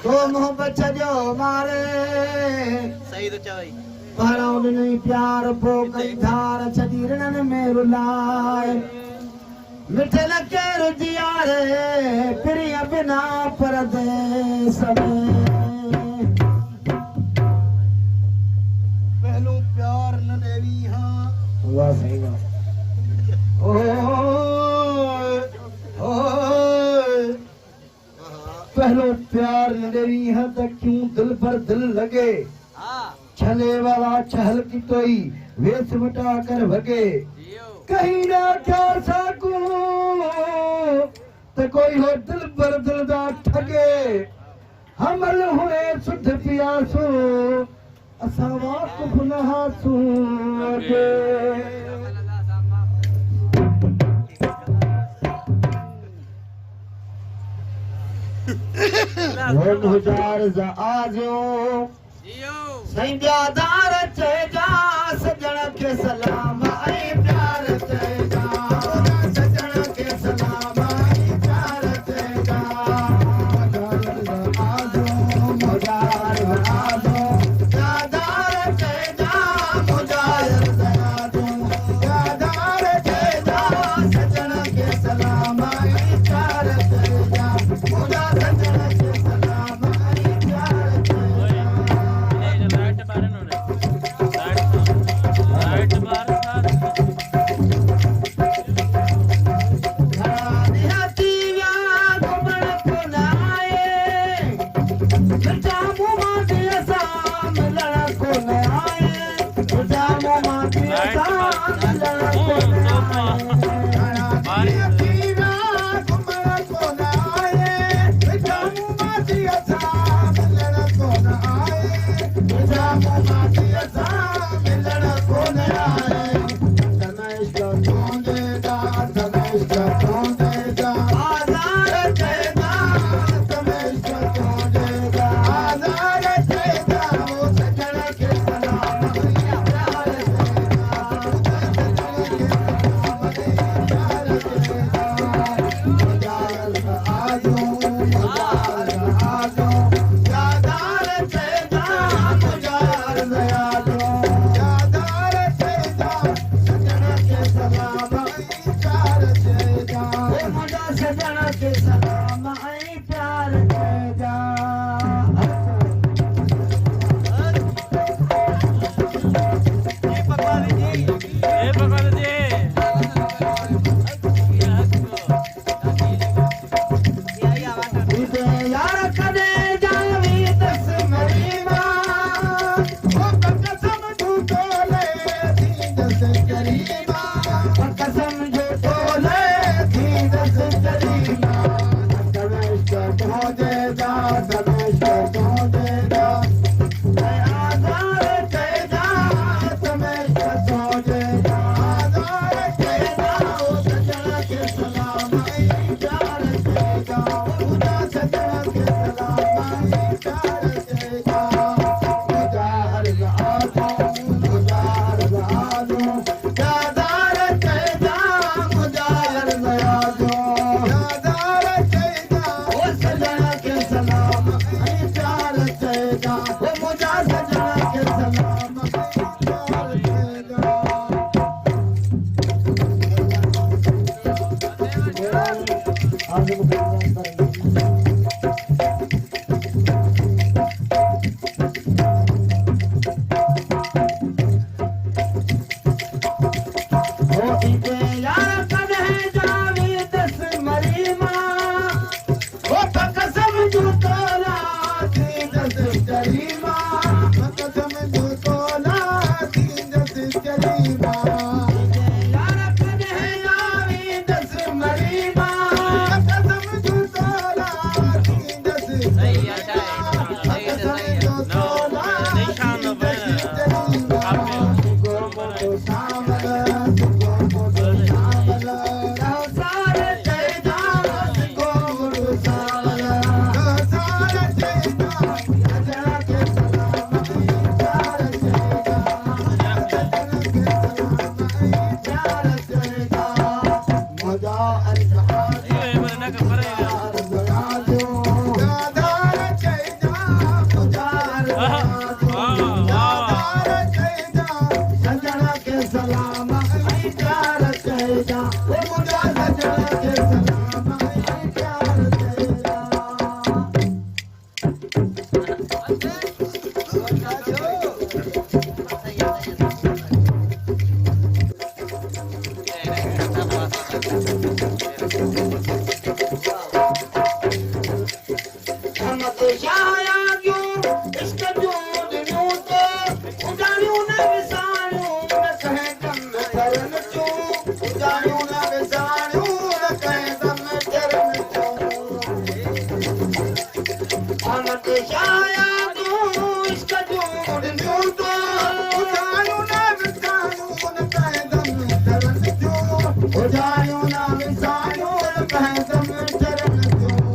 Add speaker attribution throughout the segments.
Speaker 1: तो मोहब्बत जो मारे
Speaker 2: सही तो चवई
Speaker 1: पराउन नहीं प्यार पो कई धार छदीरन में रुलाए मिठे लगे रुजियारे प्रिय बिना परदेस में
Speaker 2: पहलू प्यार न देवी हां
Speaker 1: वाह सही बात ओ पहलो प्यार न देवी हां तो क्यों दिल पर दिल लगे छले वाला चहल की तोई वेश बटा कर भगे कहीं ना क्या सकू तो कोई हो दिल पर दिल दा ठगे हमल हुए सुध पियासो असा वाक़ुफ़ न हासू अगे वन हजार जा आजो सही प्यादार चेगा सजण के सलाम ऐं प्यार चेगा सजण के सलाम ऐं प्यार चेगा आजो मुजार आजो प्यादार चेगा मुजार आजो प्यादार चेगा सजण के सलाम ऐं प्यार चेगा मुजार सजण के सलाम ऐं प्यार दादार चेजा सजना के सलाम आई प्यार चेजा ओ मुंडा सजना के सलाम आई प्यार चेजा हम तो शाया क्यों इसका दूध नूते उजाड़ू न विसाणू न कहे कम करन चूं उजाड़ू न विसाणू न कहे कम करन चूं हम तो शाया क्यों इसका दूध नूते उजाड़ू न विसाणू न कहे कम करन चूं उजाड़ू न विसाणू न कहे कम करन चूं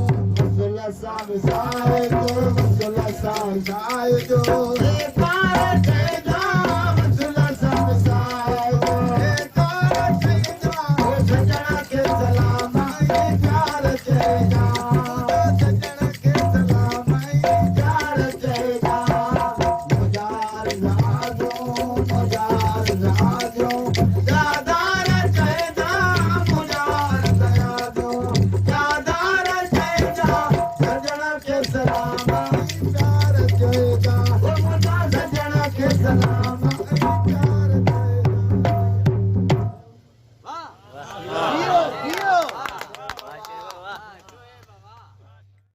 Speaker 1: Salam